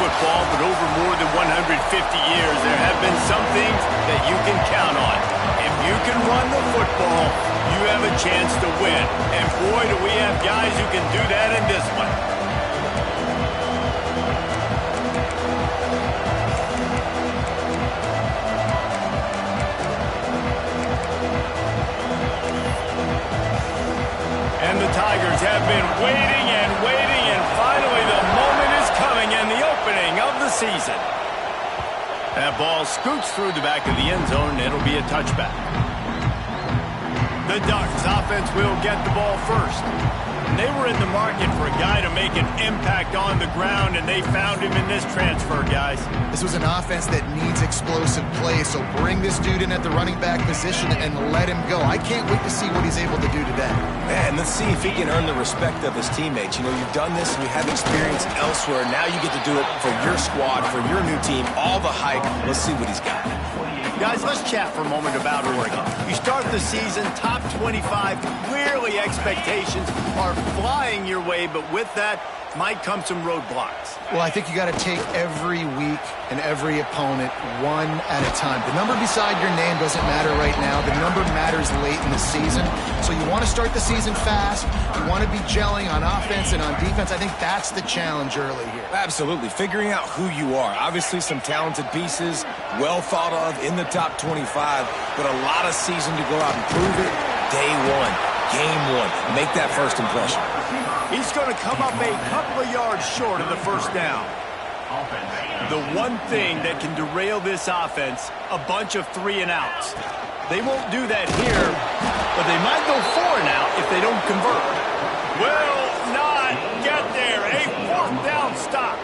football, but over more than 150 years, there have been some things that you can count on. If you can run the football, you have a chance to win. And boy, do we have guys who can do that in this one. And the Tigers have been waiting and waiting, and finally the moment is coming and the opening of the season. That ball scoots through the back of the end zone, and it'll be a touchback. The Ducks offense will get the ball first. And they were in the market for a guy to make an impact on the ground, and they found him in this transfer, guys. This was an offense that needs explosive play, so bring this dude in at the running back position and let him go. I can't wait to see what he's able to do today. Man, let's see if he can earn the respect of his teammates. You know, you've done this and you have experience elsewhere. Now you get to do it for your squad, for your new team, all the hype. Let's see what he's got. Guys, let's chat for a moment about Oregon. You start the season top 25. Clearly expectations are flying your way, but with that might come some roadblocks. Well, I think you got to take every week and every opponent one at a time. The number beside your name doesn't matter right now. The number matters late in the season. So you want to start the season fast. You want to be gelling on offense and on defense. I think that's the challenge early here. Absolutely. Figuring out who you are. Obviously some talented pieces, well thought of in the top 25, but a lot of season to go out and prove it. Day one, game one. Make that first impression. He's going to come up a couple of yards short of the first down. The one thing that can derail this offense, a bunch of 3-and-outs. They won't do that here, but they might go 4-and-out if they don't convert. Will not get there. A fourth down stop.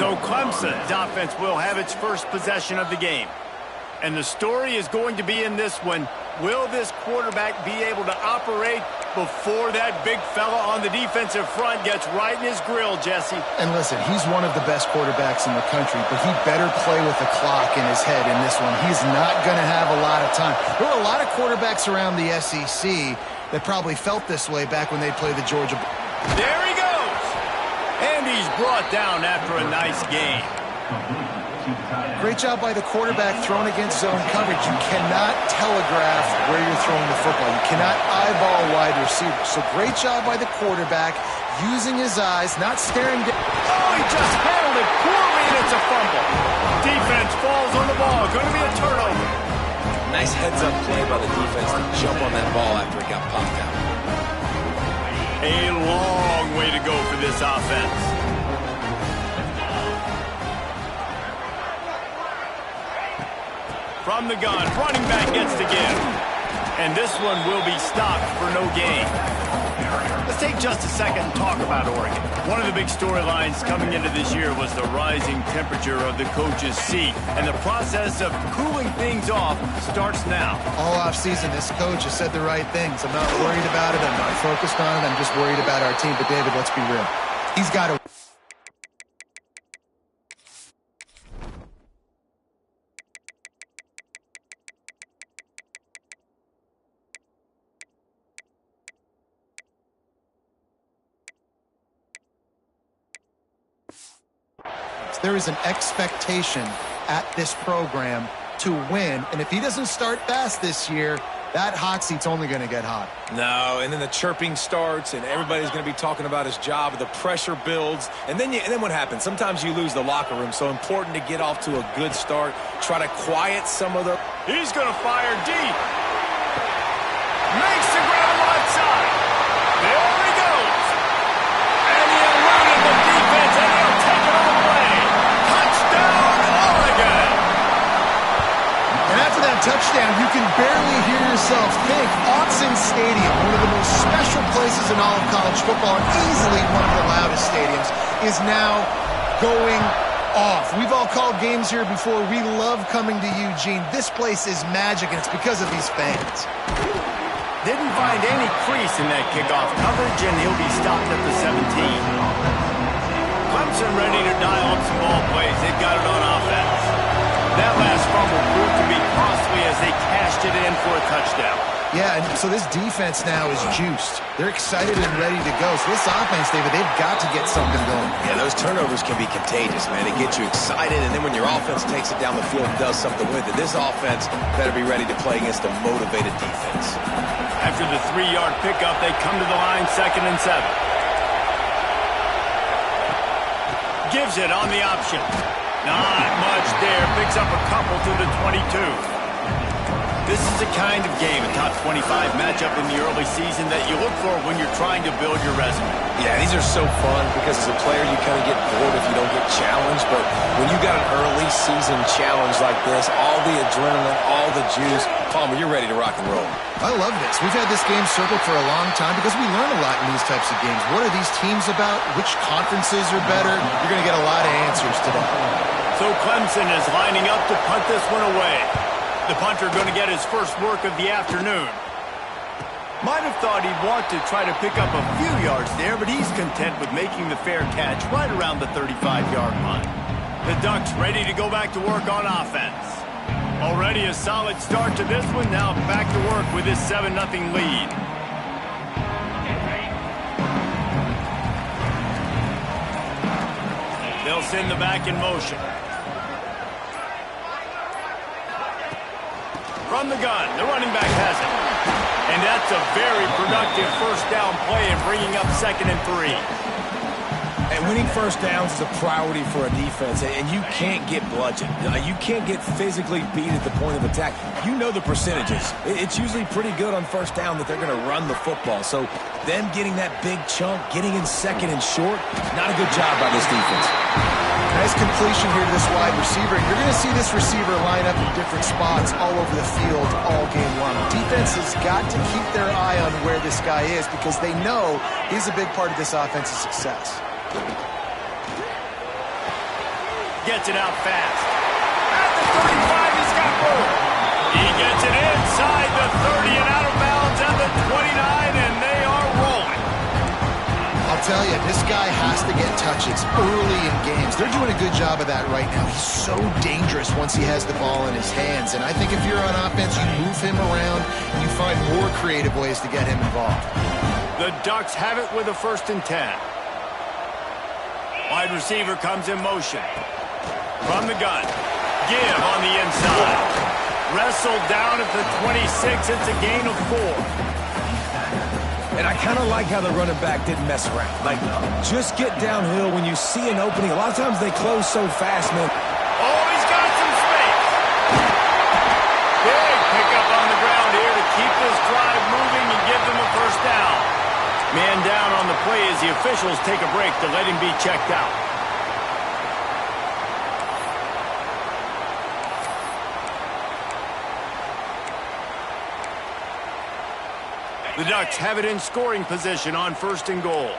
So Clemson's offense will have its first possession of the game. And the story is going to be in this one. Will this quarterback be able to operate before that big fella on the defensive front gets right in his grill, Jesse? And listen, he's one of the best quarterbacks in the country, but he better play with the clock in his head in this one. He's not going to have a lot of time. There were a lot of quarterbacks around the SEC that probably felt this way back when they played the Georgia. There he goes! And he's brought down after a nice game. Great job by the quarterback thrown against zone coverage. You cannot telegraph where you're throwing the football. You cannot eyeball wide receivers. So great job by the quarterback using his eyes, not staring down. Oh, he just handled it poorly, and it's a fumble. Defense falls on the ball. Going to be a turnover. Nice heads-up play by the defense to jump on that ball after it got popped out. A long way to go for this offense. From the gun, running back gets to give. And this one will be stopped for no gain. Let's take just a second and talk about Oregon. One of the big storylines coming into this year was the rising temperature of the coach's seat. And the process of cooling things off starts now. All offseason, this coach has said the right things. I'm not worried about it. I'm not focused on it. I'm just worried about our team. But, David, let's be real. He's got to... There is an expectation at this program to win, and if he doesn't start fast this year, that hot seat's only going to get hot. No, and then the chirping starts, and everybody's going to be talking about his job, and the pressure builds, and then what happens? Sometimes you lose the locker room, so important to get off to a good start, try to quiet some of the... He's going to fire deep. Makes the ground right side. There he goes. And he eluded the defense, and he'll take it all the way. Touchdown, Oregon. And after that touchdown, you can barely hear yourself think. Autzen Stadium, one of the most special places in all of college football, and easily one of the loudest stadiums, is now going off. We've all called games here before. We love coming to Eugene. This place is magic, and it's because of these fans. Didn't find any crease in that kickoff coverage, and he'll be stopped at the 17. Clemson ready to dial up some ball plays. They've got it on offense. That last fumble proved to be costly as they cashed it in for a touchdown. Yeah, and so this defense now is juiced. They're excited and ready to go. So this offense, David, they've got to get something going. Yeah, those turnovers can be contagious, man. They get you excited, and then when your offense takes it down the field and does something with it, this offense better be ready to play against a motivated defense. After the 3-yard pickup, they come to the line, 2nd and 7. Gives it on the option. Not much there. Picks up a couple to the 22. This is the kind of game, a top 25 matchup in the early season that you look for when you're trying to build your resume. Yeah, these are so fun because as a player you kind of get bored if you don't get challenged, but when you got an early season challenge like this, all the adrenaline, all the juice, Palmer, you're ready to rock and roll. I love this. We've had this game circled for a long time because we learn a lot in these types of games. What are these teams about? Which conferences are better? You're going to get a lot of answers today. So Clemson is lining up to punt this one away. The punter going to get his first work of the afternoon. Might have thought he'd want to try to pick up a few yards there, but he's content with making the fair catch right around the 35-yard line. The Ducks ready to go back to work on offense. Already a solid start to this one. Now back to work with this 7-0 lead. They'll send the back in motion. From the gun, the running back has it. And that's a very productive first down play and bringing up 2nd and 3. And winning first downs is a priority for a defense, and you can't get bludgeoned. You can't get physically beat at the point of attack. You know the percentages. It's usually pretty good on first down that they're going to run the football. So them getting that big chunk, getting in 2nd and short, not a good job by this defense. Nice completion here to this wide receiver. You're going to see this receiver line up in different spots all over the field all game long. Defense has got to keep their eye on where this guy is because they know he's a big part of this offense's success. Gets it out fast. At the 35, he's got room. He gets it inside the 30 and out of bounds at the 29, and they are rolling. I'll tell you, this guy has to get touches early in games. They're doing a good job of that right now. He's so dangerous once he has the ball in his hands. And I think if you're on offense, you move him around and you find more creative ways to get him involved. The Ducks have it with a 1st and 10. Wide receiver comes in motion. From the gun. Give on the inside. Wrestled down at the 26. It's a gain of 4. And I kind of like how the running back didn't mess around. Like, just get downhill when you see an opening. A lot of times they close so fast, man. Oh, he's got some space. Big pickup on the ground here to keep this drive moving and give them a first down. Man down on the play as the officials take a break to let him be checked out. The Ducks have it in scoring position on 1st and goal.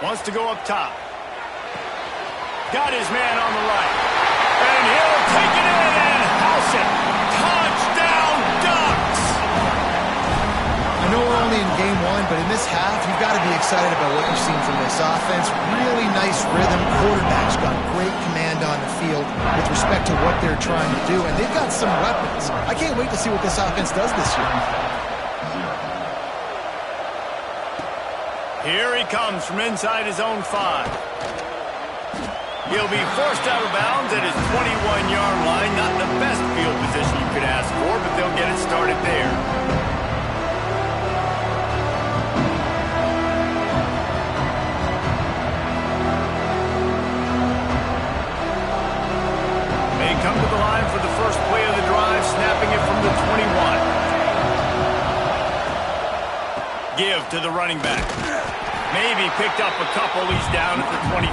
Wants to go up top. Got his man on the right. And he'll take it in and house it. Touchdown, Ducks! I know we're only in game 1, but in this half, you've got to be excited about what you've seen from this offense. Really nice rhythm. Quarterback's got great command on the field with respect to what they're trying to do, and they've got some weapons. I can't wait to see what this offense does this year. Here he comes from inside his own 5. He'll be forced out of bounds at his 21-yard line. Not the best field position you could ask for, but they'll get it started there. They come to the line for the first play of the drive, snapping it from the 21. Give to the running back. Maybe picked up a couple. He's down at the 24.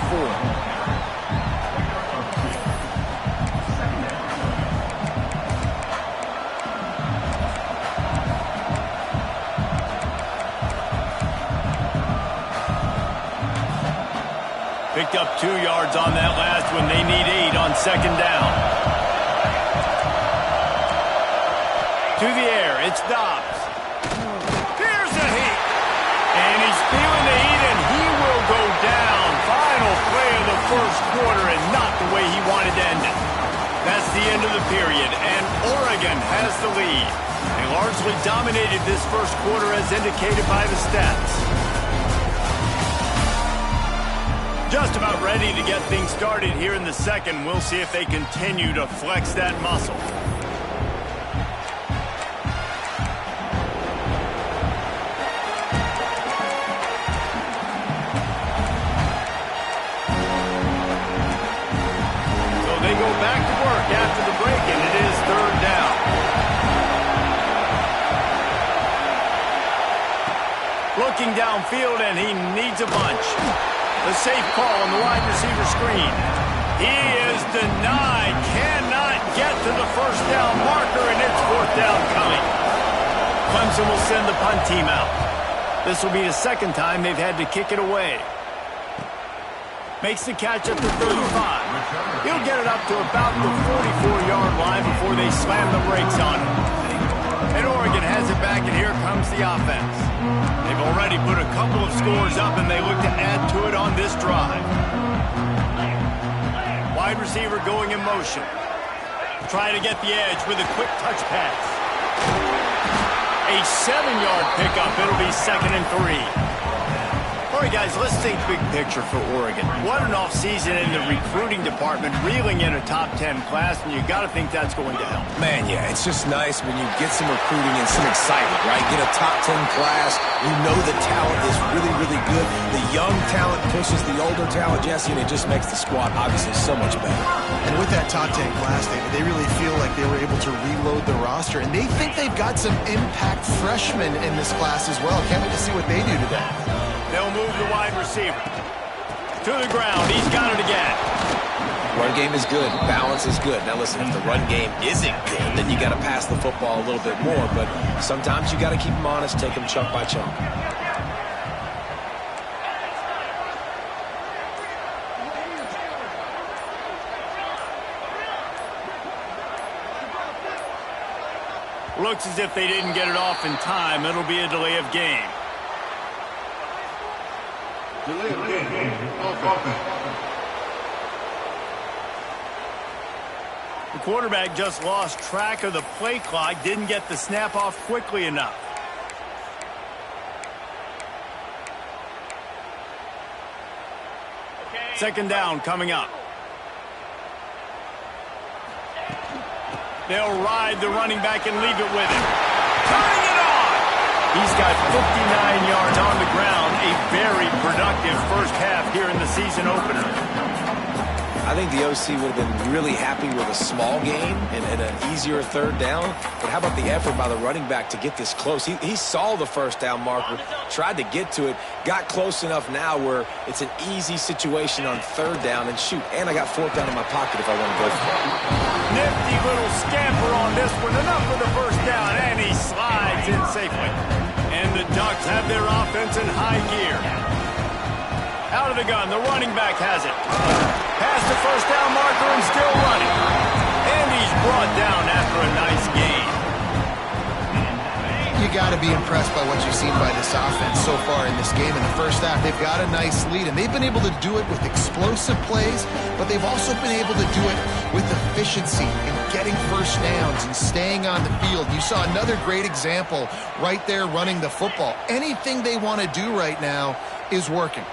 Picked up 2 yards on that last one. They need 8 on 2nd down. To the air, it's Dobbs. Here's the heat. And he's feeling the heat, and he will go down. Final play of the first quarter, and not the way That's the end of the period, and Oregon has the lead. They largely dominated this first quarter as indicated by the stats. Just about ready to get things started here in the second. We'll see if they continue to flex that muscle. So they go back to work after the break, and it is third down. Looking downfield, and he needs a bunch. The safe call on the wide receiver screen. He is denied. Cannot get to the first down marker, and it's fourth down coming. Clemson will send the punt team out. This will be the second time they've had to kick it away. Makes the catch at the 35. He'll get it up to about the 44-yard line before they slam the brakes on him. And Oregon has it back, and here comes the offense. They've already put a couple of scores up, and they look to add to it on this drive. Wide receiver going in motion. Trying to get the edge with a quick touch pass. A 7-yard pickup. It'll be 2nd and 3. All right, guys, let's think big picture for Oregon. What an offseason in the recruiting department, reeling in a top 10 class, and you got to think that's going to help. Man, yeah, it's just nice when you get some recruiting and some excitement, right? Get a top 10 class. You know the talent is really, really good. The young talent pushes the older talent, Jesse, and it just makes the squad obviously so much better. And with that top 10 class, David, they really feel like they were able to reload the roster, and they think they've got some impact freshmen in this class as well. Can't wait to see what they do today. They'll move the wide receiver to the ground. He's got it again. Run game is good. Balance is good. Now, listen, if the run game isn't good, then you got to pass the football a little bit more. But sometimes you got to keep them honest, take them chunk by chunk. Looks as if they didn't get it off in time. It'll be a delay of game. The quarterback just lost track of the play clock, didn't get the snap off quickly enough. Second down coming up. They'll ride the running back and leave it with him. Turning it on! He's got 59 yards on the ground. A very productive first half here in the season opener. I think the OC would have been really happy with a small gain and an easier third down. But how about the effort by the running back to get this close? He saw the first down marker, tried to get to it, got close enough now where it's an easy situation on third down. And shoot, and I got fourth down in my pocket if I want to go for it. Nifty little scamper on this one. Enough for the first down, and he slides in safely. And the Ducks have their offense in high gear. Out of the gun, the running back has it. Past the first down marker and still running. And he's brought down after a nice gain. You got to be impressed by what you've seen by this offense so far in this game. In the first half, they've got a nice lead, and they've been able to do it with explosive plays, but they've also been able to do it with efficiency and getting first downs and staying on the field. You saw another great example right there running the football. Anything they want to do right now is working.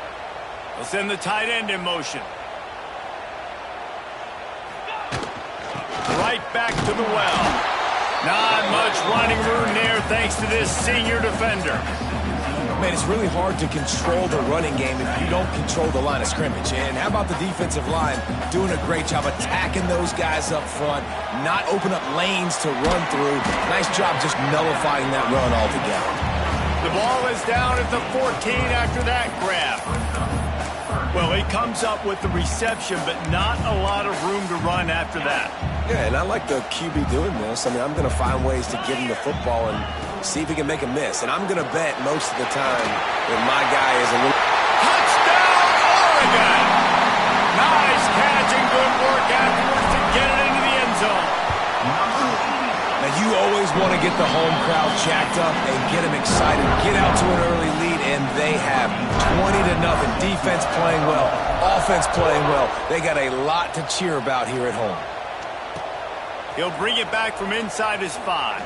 They'll send the tight end in motion. Right back to the well. Not much running room there thanks to this senior defender. Man, it's really hard to control the running game if you don't control the line of scrimmage. And how about the defensive line doing a great job attacking those guys up front, not open up lanes to run through. Nice job just nullifying that run altogether. The ball is down at the 14 after that grab. Well, he comes up with the reception, but not a lot of room to run after that. Yeah, and I like the QB doing this. I mean, I'm going to find ways to give him the football and see if he can make a miss. And I'm going to bet most of the time that my guy is a little... Touchdown, Oregon! Nice catch and good work afterwards to get it into the end zone. Now, you always want to get the home crowd jacked up and get them excited, get out to an early lead, and they have 20-0. Defense playing well, offense playing well. They got a lot to cheer about here at home. He'll bring it back from inside his 5.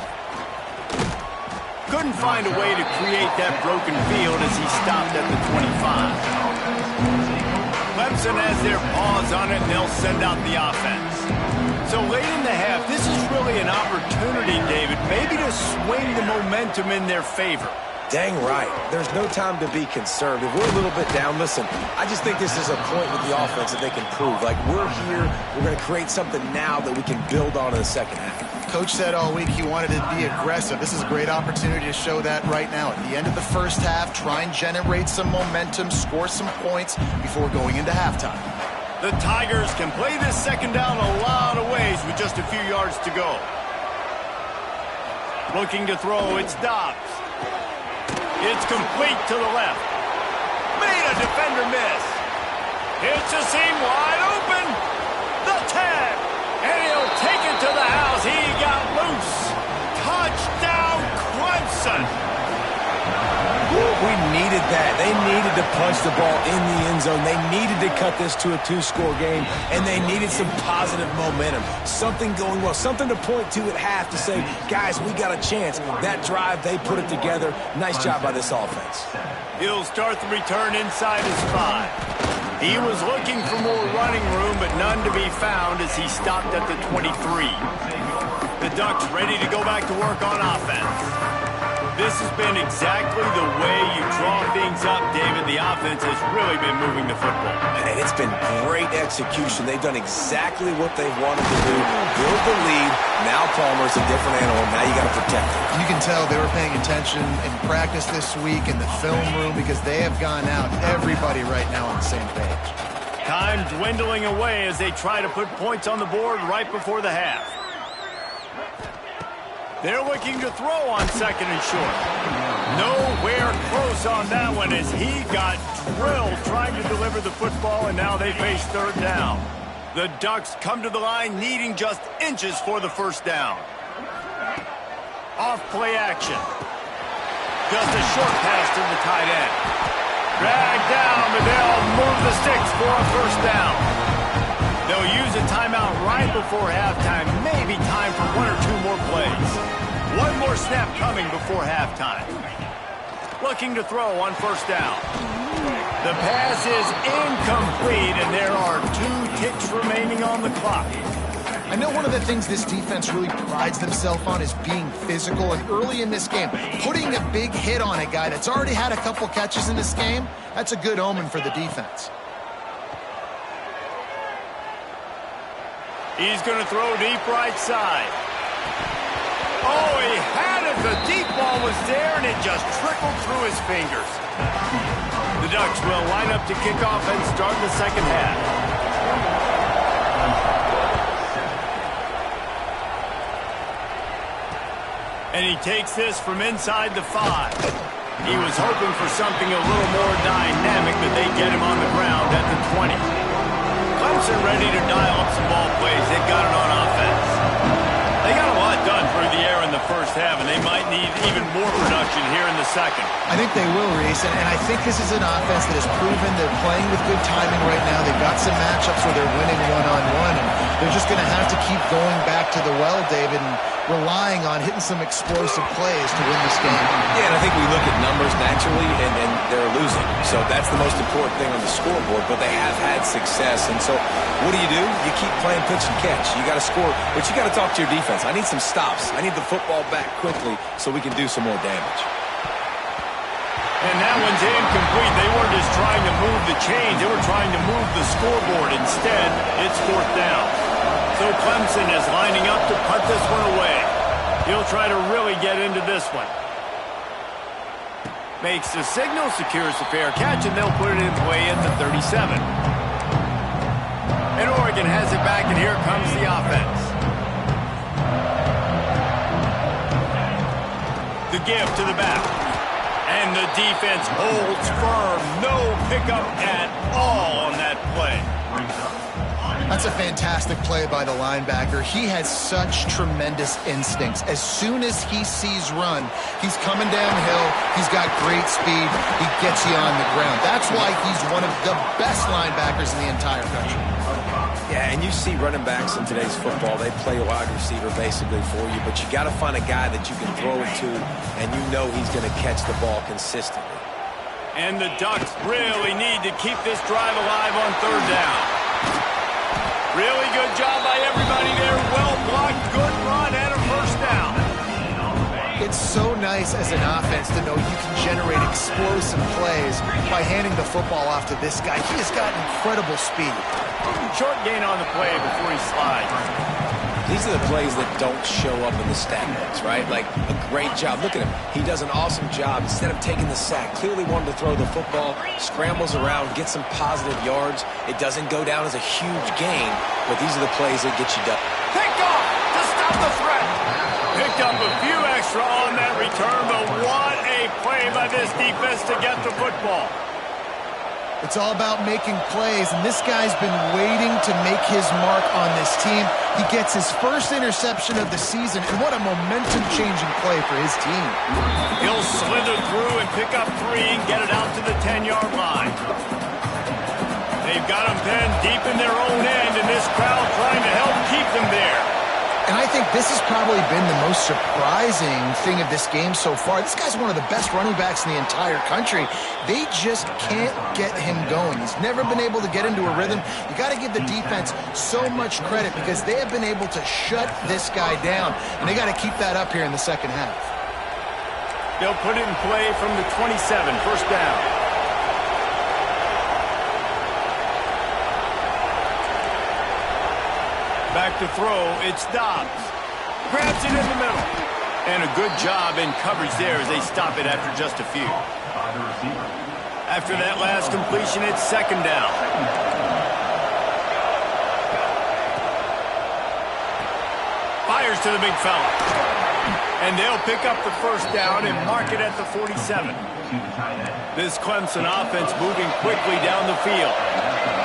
Couldn't find a way to create that broken field as he stopped at the 25. Clemson has their paws on it, and they'll send out the offense. So late in the half, this is really an opportunity, David, maybe to swing the momentum in their favor. Dang right. There's no time to be conservative. We're a little bit down. Listen, I just think this is a point with the offense that they can prove. Like, we're here, we're going to create something now that we can build on in the second half. Coach said all week he wanted to be aggressive. This is a great opportunity to show that right now. At the end of the first half, try and generate some momentum, score some points before going into halftime. The Tigers can play this second down a lot of ways with just a few yards to go. Looking to throw, it's Dobbs. It's complete to the left. Made a defender miss. It's a seam wide open. The tag. And he'll take it to the house. He got loose. Touchdown, Clemson. We needed that. They needed to punch the ball in the end zone. They needed to cut this to a 2-score game, and they needed some positive momentum. Something going well, something to point to at half to say, guys, we got a chance. That drive, they put it together. Nice job by this offense. He'll start the return inside his 5. He was looking for more running room, but none to be found as he stopped at the 23. The Ducks ready to go back to work on offense. This has been exactly the way you draw things up, David. The offense has really been moving the football. And it's been great execution. They've done exactly what they wanted to do. Build the lead. Now Palmer's a different animal. Now you got to protect him. You can tell they were paying attention in practice this week in the film room because they have gone out, everybody right now on the same page. Time dwindling away as they try to put points on the board right before the half. They're looking to throw on second and short. Nowhere close on that one as he got drilled trying to deliver the football, and now they face third down. The Ducks come to the line needing just inches for the first down. Off play action. Just a short pass to the tight end. Dragged down, but they'll move the sticks for a first down. They'll use a timeout right before halftime. Maybe time for 1 or 2 more plays. One more snap coming before halftime. Looking to throw on first down. The pass is incomplete, and there are 2 ticks remaining on the clock. I know one of the things this defense really prides themselves on is being physical, and early in this game, putting a big hit on a guy that's already had a couple catches in this game, that's a good omen for the defense. He's going to throw deep right side. Oh, he had it. The deep ball was there, and it just trickled through his fingers. The Ducks will line up to kick off and start the second half. And he takes this from inside the 5. He was hoping for something a little more dynamic, but they get him on the ground at the 20. Clemson ready to dial up some ball plays. They've got it on offense. They got a lot done through the air in the first half, and they might need even more production here in the second. I think they will, Reese, and I think this is an offense that has proven they're playing with good timing right now. They've got some matchups where they're winning one-on-one, and they're just going to have to keep going back to the well, David, and relying on hitting some explosive plays to win this game. Yeah, and I think we look at numbers naturally, and they're losing. So that's the most important thing on the scoreboard, but they have had success. And so what do? You keep playing pitch and catch. You got to score, but you got to talk to your defense. I need some stops. I need the football back quickly so we can do some more damage. And that one's incomplete. They weren't just trying to move the chains. They were trying to move the scoreboard. Instead, it's fourth down. So Clemson is lining up to punt this one away. He'll try to really get into this one. Makes the signal, secures the fair catch, and they'll put it away at the 37. And Oregon has it back, and here comes the offense. The give to the back. And the defense holds firm. No pickup at all on that play. That's a fantastic play by the linebacker. He has such tremendous instincts. As soon as he sees run, he's coming downhill. He's got great speed. He gets you on the ground. That's why he's one of the best linebackers in the entire country. Yeah, Yeah, and you see running backs in today's football, they play a wide receiver basically for you, but you got to find a guy that you can throw it to, and you know he's going to catch the ball consistently. And the Ducks really need to keep this drive alive on third down. Really good job by everybody there. Well blocked, good run, and a first down. It's so nice as an offense to know you can generate explosive plays by handing the football off to this guy. He has got incredible speed. Short gain on the play before he slides. These are the plays that don't show up in the stat books, right? Like a great job. Look at him. He does an awesome job. Instead of taking the sack, clearly wanted to throw the football, scrambles around, gets some positive yards. It doesn't go down as a huge gain, but these are the plays that get you done. Picked off to stop the threat. Picked up a few extra on that return, but what a play by this defense to get the football. It's all about making plays, and this guy's been waiting to make his mark on this team. He gets his first interception of the season, and what a momentum-changing play for his team. He'll slither through and pick up 3 and get it out to the 10-yard line. They've got him pinned deep in their own end, and this crowd trying to help keep them there. And I think this has probably been the most surprising thing of this game so far. This guy's one of the best running backs in the entire country. They just can't get him going. He's never been able to get into a rhythm. You got to give the defense so much credit because they have been able to shut this guy down. And they got to keep that up here in the second half. They'll put it in play from the 27, first down. Back to throw, it's Dobbs. Grabs it in the middle. And a good job in coverage there as they stop it after just a few. After that last completion, it's second down. Fires to the big fella. And they'll pick up the first down and mark it at the 47. This Clemson offense moving quickly down the field.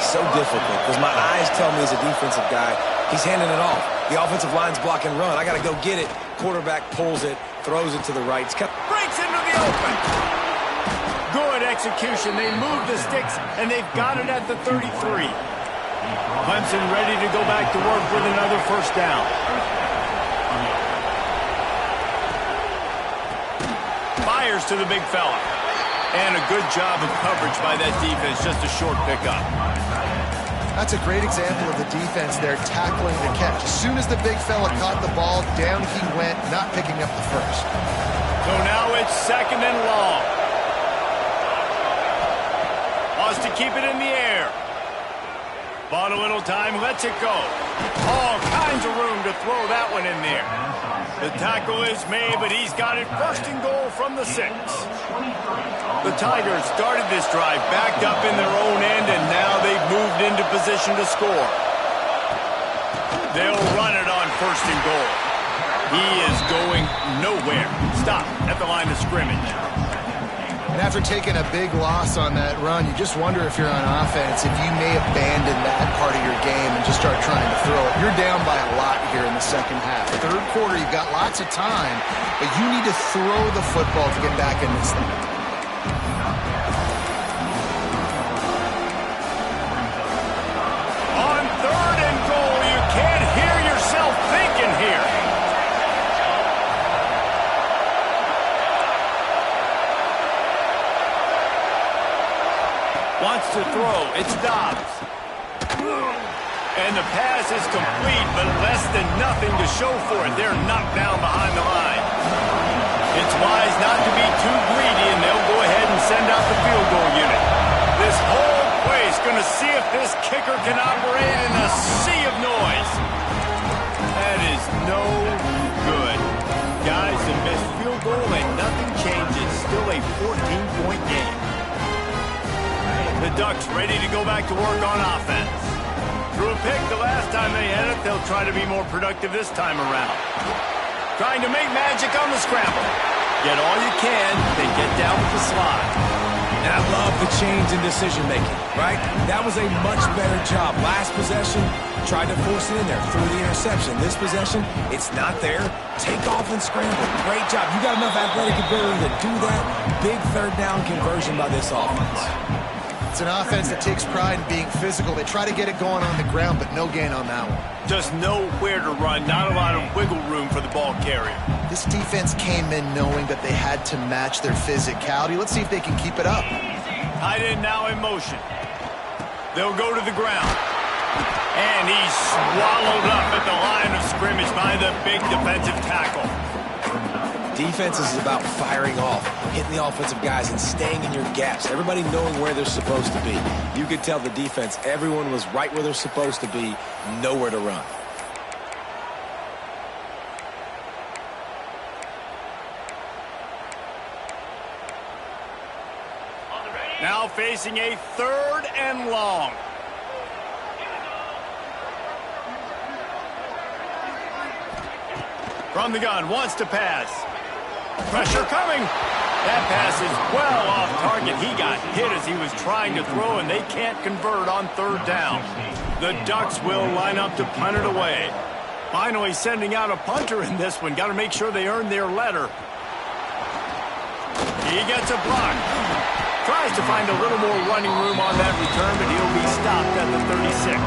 So difficult because my eyes tell me as a defensive guy, he's handing it off. The offensive line's block and run. I got to go get it. Quarterback pulls it, throws it to the right. Breaks into the open. Good execution. They move the sticks, and they've got it at the 33. Clemson ready to go back to work with another first down. Fires to the big fella. And a good job of coverage by that defense. Just a short pickup. That's a great example of the defense there tackling the catch. As soon as the big fella caught the ball, down he went, not picking up the first. So now it's second and long. Wants to keep it in the air. Bought a little time, lets it go. All kinds of room to throw that one in there. The tackle is made, but he's got it first and goal from the 6. The Tigers started this drive backed up in their own end, and now they've moved into position to score. They'll run it on first and goal. He is going nowhere. Stop at the line of scrimmage. And after taking a big loss on that run, you just wonder if you're on offense, if you may abandon that part of your game and just start trying to throw it. You're down by a lot here in the second half. Third quarter, you've got lots of time, but you need to throw the football to get back in this thing. On third and goal, you can't hear yourself thinking here. Wants to throw. It's Dobbs. And the pass is complete, but less than nothing to show for it. They're knocked down behind the line. It's wise not to be too greedy, and they'll go ahead and send out the field goal unit. This whole place going to see if this kicker can operate in a sea of noise. That is no good. Guys, a missed field goal and nothing changes. Still a 14-point game. The Ducks ready to go back to work on offense. Threw a pick the last time they had it. They'll try to be more productive this time around. Trying to make magic on the scramble. Get all you can, then get down with the slide. And I love the change in decision-making, right? That was a much better job. Last possession, tried to force it in there, threw the interception. This possession, it's not there. Take off and scramble. Great job. You got enough athletic ability to do that. Big third down conversion by this offense. It's an offense that takes pride in being physical. They try to get it going on the ground, but no gain on that one. Just nowhere to run, not a lot of wiggle room for the ball carrier. This defense came in knowing that they had to match their physicality. Let's see if they can keep it up. Tight end now in motion. They'll go to the ground. And he's swallowed up at the line of scrimmage by the big defensive tackle. Defense is about firing off, hitting the offensive guys, and staying in your gaps. Everybody knowing where they're supposed to be. You could tell the defense, everyone was right where they're supposed to be, nowhere to run. Now facing a 3rd and long. From the gun, wants to pass. Pressure coming. That pass is well off target. He got hit as he was trying to throw, and they can't convert on 3rd down. The Ducks will line up to punt it away. Finally sending out a punter in this one. Got to make sure they earn their letter. He gets a block. Tries to find a little more running room on that return, but he'll be stopped at the 36.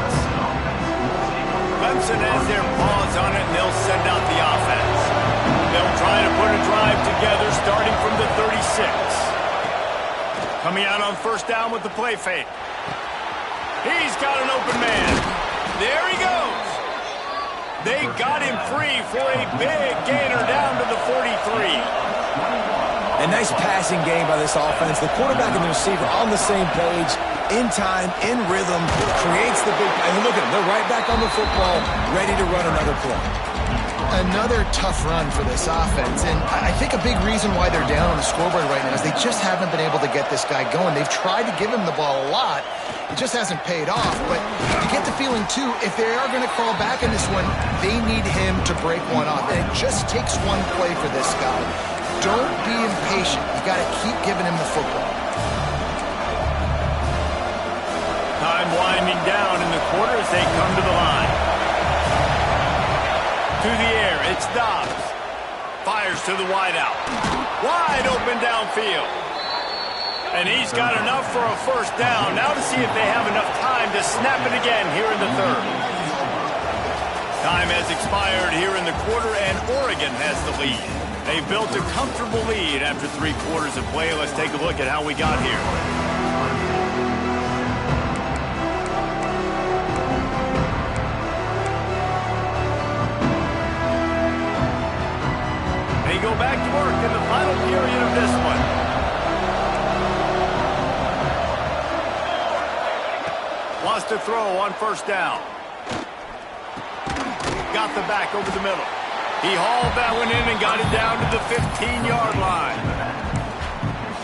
Clemson has their paws on it, and they'll send out the offense. They'll try to put a drive together starting from the 36. Coming out on 1st down with the play fake. He's got an open man. There he goes. They got him free for a big gainer down to the 43. A nice passing game by this offense. The quarterback and the receiver on the same page, in time, in rhythm, creates the big... And look at them. They're right back on the football, ready to run another play. Another tough run for this offense, and I think a big reason why they're down on the scoreboard right now is they just haven't been able to get this guy going. They've tried to give him the ball a lot. It just hasn't paid off, but you get the feeling, too, if they are going to crawl back in this one, they need him to break one off, and it just takes one play for this guy. Don't be impatient. You got to keep giving him the football. Time winding down in the quarter as they come to the line. To the air, it's Dobbs. Fires to the wideout. Wide open downfield. And he's got enough for a 1st down. Now to see if they have enough time to snap it again here in the 3rd. Time has expired here in the quarter, and Oregon has the lead. They've built a comfortable lead after 3 quarters of play. Let's take a look at how we got here. They go back to work in the final period of this one. Wants to throw on 1st down. Got the back over the middle. He hauled that one in and got it down to the 15-yard line.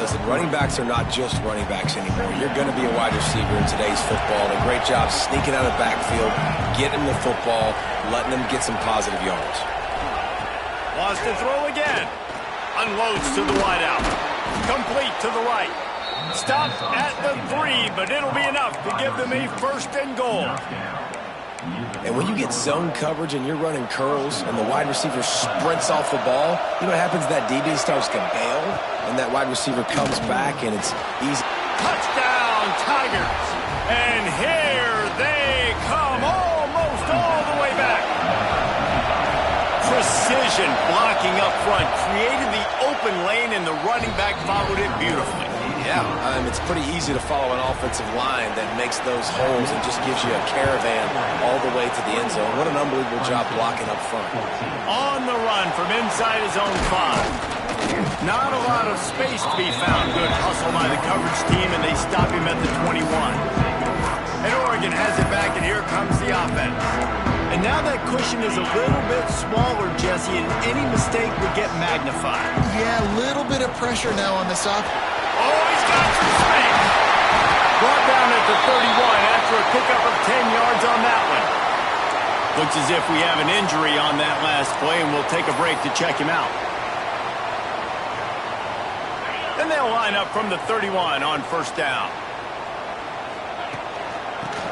Listen, running backs are not just running backs anymore. You're going to be a wide receiver in today's football. A great job sneaking out of the backfield, getting the football, letting them get some positive yards. Wants to throw again. Unloads to the wideout. Complete to the right. Stopped at the 3, but it'll be enough to give them a 1st and goal. And when you get zone coverage and you're running curls and the wide receiver sprints off the ball, you know what happens? That DB starts to bail, and that wide receiver comes back, and it's easy. Touchdown, Tigers! And here they come, almost all the way back. Precision blocking up front, created the open lane, and the running back followed it beautifully. Yeah, it's pretty easy to follow an offensive line that makes those holes and just gives you a caravan all the way to the end zone. What an unbelievable job blocking up front. On the run from inside his own 5. Not a lot of space to be found. Good hustle by the coverage team, and they stop him at the 21. And Oregon has it back, and here comes the offense. And now that cushion is a little bit smaller, Jesse, and any mistake would get magnified. Yeah, a little bit of pressure now on this offense. Oh, he's got some space. Brought down at the 31 after a pickup of 10 yards on that one. Looks as if we have an injury on that last play, and we'll take a break to check him out. Then they'll line up from the 31 on 1st down.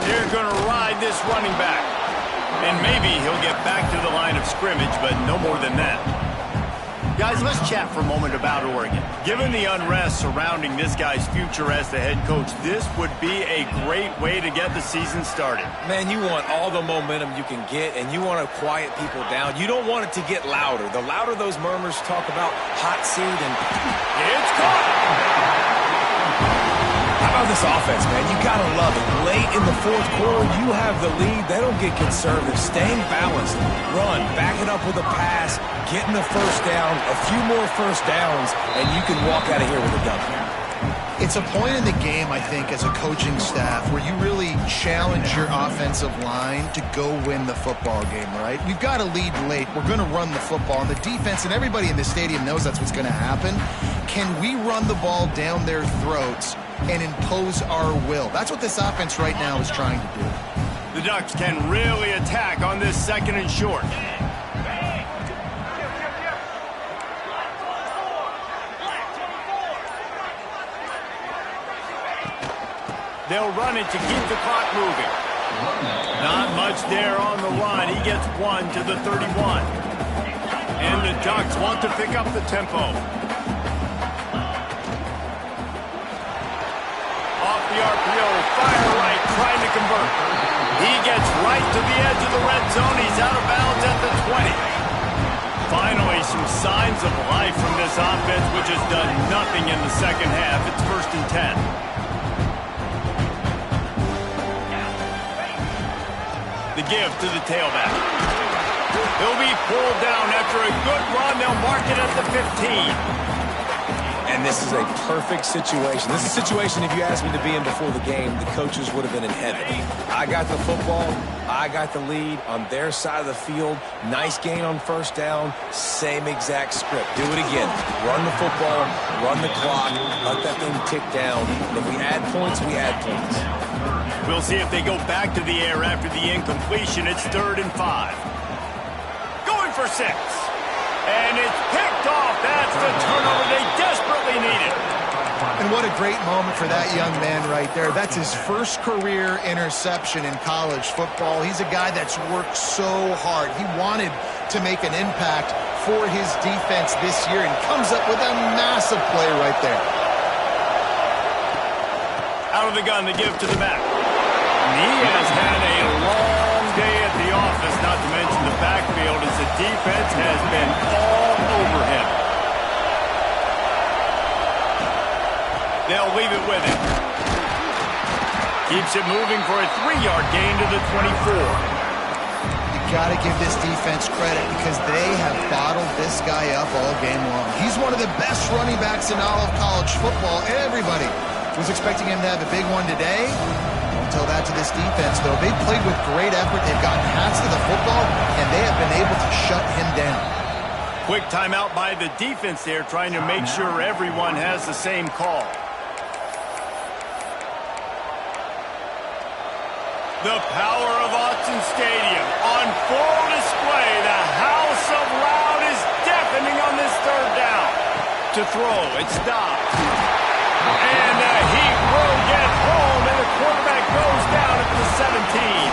They're going to ride this running back. And maybe he'll get back to the line of scrimmage, but no more than that. Guys, let's chat for a moment about Oregon. Given the unrest surrounding this guy's future as the head coach, this would be a great way to get the season started. Man, you want all the momentum you can get, and you want to quiet people down. You don't want it to get louder. The louder those murmurs talk about hot seat and... It's caught! How about this offense, man? You got to love it. Late in the fourth quarter, you have the lead. They don't get conservative. Staying balanced. Run. Back it up with a pass. Getting the first down. A few more first downs, and you can walk out of here with a W. It's a point in the game, I think, as a coaching staff where you really challenge your offensive line to go win the football game, right? We've got to lead late. We're going to run the football. And the defense and everybody in the stadium knows that's what's going to happen. Can we run the ball down their throats and impose our will? That's what this offense right now is trying to do. The Ducks can really attack on this 2nd and short. They'll run it to keep the clock moving. Not much there on the run. He gets 1 to the 31. And the Ducks want to pick up the tempo. Off the RPO, fire right, trying to convert. He gets right to the edge of the red zone. He's out of bounds at the 20. Finally, some signs of life from this offense, which has done nothing in the second half. It's 1st and 10. The give to the tailback. He'll be pulled down after a good run. They'll mark it at the 15. And this is a perfect situation. This is a situation, if you asked me to be in before the game, the coaches would have been in heaven. I got the football. I got the lead on their side of the field. Nice gain on first down. Same exact script. Do it again. Run the football. Run the clock. Let that thing tick down. And if we add points, we add points. We'll see if they go back to the air after the incompletion. It's 3rd and 5. Going for 6. And it's picked off. That's the turnover they desperately needed. And what a great moment for that young man right there. That's his first career interception in college football. He's a guy that's worked so hard. He wanted to make an impact for his defense this year and comes up with a massive play right there. Out of the gun, the give to the back. He has had a long day at the office, not to mention the backfield, as the defense has been all over him. They'll leave it with him. Keeps it moving for a 3-yard gain to the 24. You got to give this defense credit because they have bottled this guy up all game long. He's one of the best running backs in all of college football. Everybody was expecting him to have a big one today. Don't tell that to this defense, though. They've played with great effort. They've gotten hats to the football, and they have been able to shut him down. Quick timeout by the defense there, trying to make sure everyone has the same call. The power of Autzen Stadium on full display. The house of loud is deafening on this 3rd down. To throw, it's stopped. And the Heat will get home, and the quarterback goes down at the 17.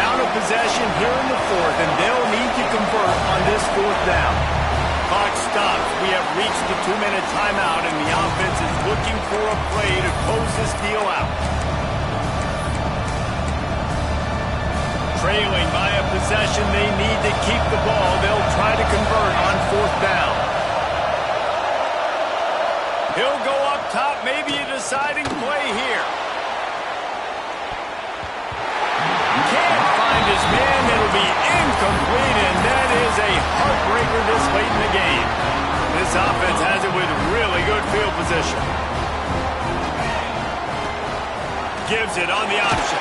Down a possession here in the 4th, and they'll need to convert on this 4th down. Clock stops. We have reached the 2-minute timeout, and the offense is looking for a play to close this deal out. Trailing by a possession, they need to keep the ball. They'll try to convert on 4th down. He'll go up top, maybe a deciding play here. Can't find his man. It'll be incomplete, and that is a heartbreaker this late in the game. This offense has it with really good field position. Gives it on the option.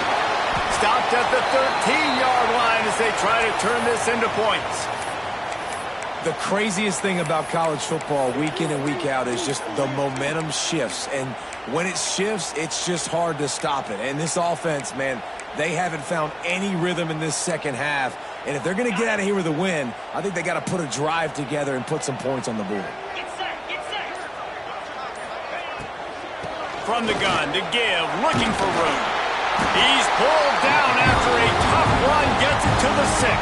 Stopped at the 13-yard line as they try to turn this into points. The craziest thing about college football week in and week out is just the momentum shifts. And when it shifts, it's just hard to stop it. And this offense, man, they haven't found any rhythm in this second half. And if they're going to get out of here with a win, I think they got to put a drive together and put some points on the board. From the gun to give, looking for room. He's pulled down after a tough run, gets it to the 6.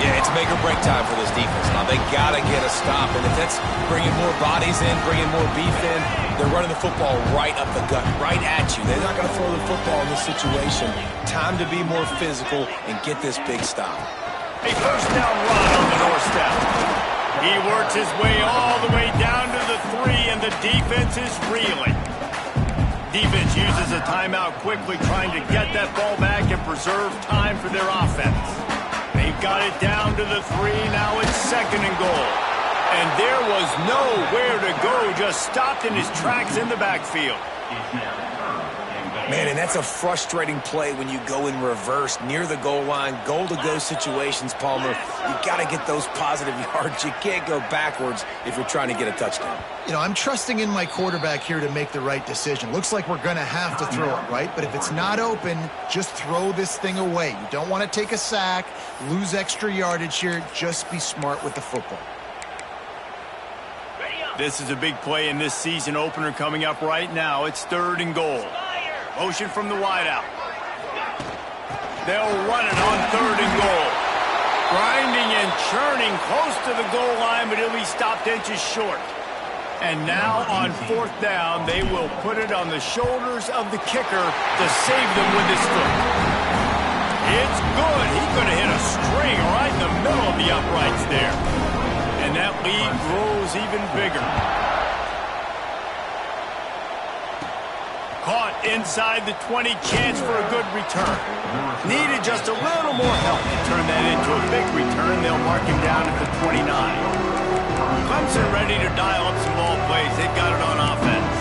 Yeah, it's make or break time for this defense. Now, they got to get a stop. And if that's bringing more bodies in, bringing more beef in, they're running the football right up the gut, right at you. They're not going to throw the football in this situation. Time to be more physical and get this big stop. A first down run on the doorstep. He works his way all the way down to the 3, and the defense is reeling. Defense uses a timeout quickly, trying to get that ball back and preserve time for their offense. They've got it down to the 3. Now it's 2nd and goal. And there was nowhere to go, just stopped in his tracks in the backfield. Man, and that's a frustrating play when you go in reverse near the goal line, goal-to-go situations, Palmer. You got to get those positive yards. You can't go backwards if you're trying to get a touchdown. You know, I'm trusting in my quarterback here to make the right decision. Looks like we're going to have to throw it, right? But if it's not open, just throw this thing away. You don't want to take a sack, lose extra yardage here. Just be smart with the football. This is a big play in this season opener coming up right now. It's 3rd and goal. Motion from the wideout. They'll run it on 3rd and goal. Grinding and churning close to the goal line, but he'll be stopped inches short. And now on 4th down, they will put it on the shoulders of the kicker to save them with his foot. It's good. He could have hit a string right in the middle of the uprights there. And that lead grows even bigger. Caught inside the 20, chance for a good return. Needed just a little more help to turn that into a big return. They'll mark him down at the 29. Clemson ready to dial up some ball plays. They've got it on offense.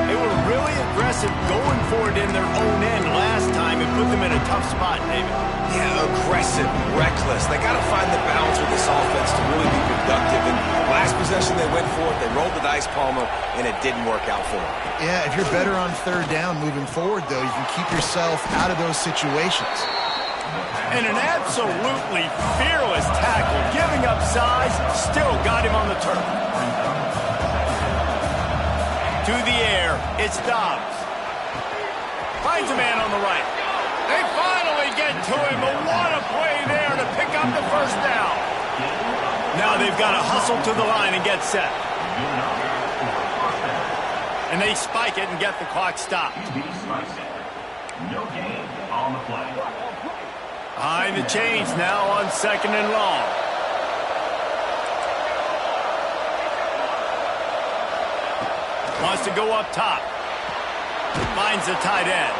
They were really aggressive going for it in their own end last time and put them in a tough spot, David. Yeah, aggressive, reckless. They got to find the balance with this offense to really be productive. And last possession they went for it, they rolled the dice, Palmer, and it didn't work out for them. Yeah, if you're better on 3rd down moving forward, though, you can keep yourself out of those situations. And an absolutely fearless tackle, giving up size, still got him on the turf. To the air, it's Dobbs. Finds a man on the right. They finally get to him, but what a play there to pick up the first down. Now they've got to hustle to the line and get set. And they spike it and get the clock stopped. No gain on the play. Behind the chains now on 2nd and long. Wants to go up top. Finds the tight end.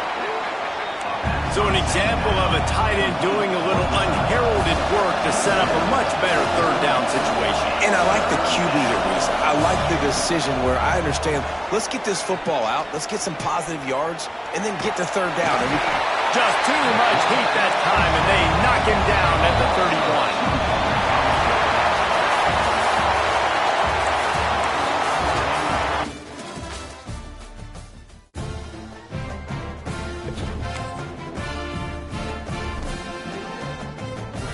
So an example of a tight end doing a little unheralded work to set up a much better 3rd down situation. And I like the QB here, Reese. I like the decision where I understand, let's get this football out, let's get some positive yards, and then get to 3rd down. Just too much heat that time, and they knock him down at the 31.